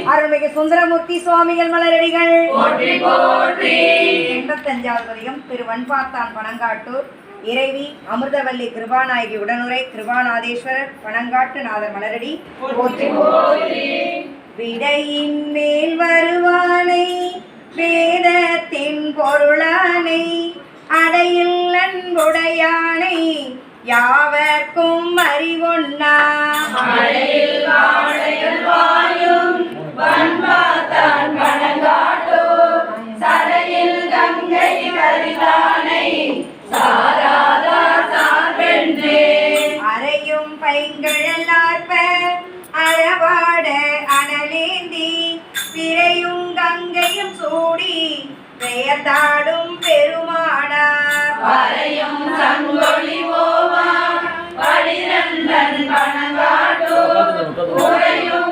அருள்மிகு சுந்தரமூர்த்தி சுவாமிகள் மலரடிகள் 85வது பதிகம். திரு வன்பாத்தான் பனங்காட்டூர் இறைவி அமிர்தவல்லி கிருபாநாயகி உடனுரை கிருபாநாதேஸ்வரர் பனங்காட்டு நாதர் மலரடி போற்றி போற்றி. விடையின் மேல் வருவானை வேதத்தின் பொருளானை அடையில் அன்புடையானை யாவர்க்கும் அறிவொன்னா வன்பாத்தான் பனங்காட்டூர் சரையில் கங்கை கரிதானை சாராதா சார்பென்றே அறையும் பைங்கழலார்ப்ப அறவாட அனலேந்தி பிறையும் கங்கையும் சூடி பெயர்தாடும் பெருமானார் வரையும் சங்கொழி போவா படிரந்தன் பனங்காட்டூர் உரையும்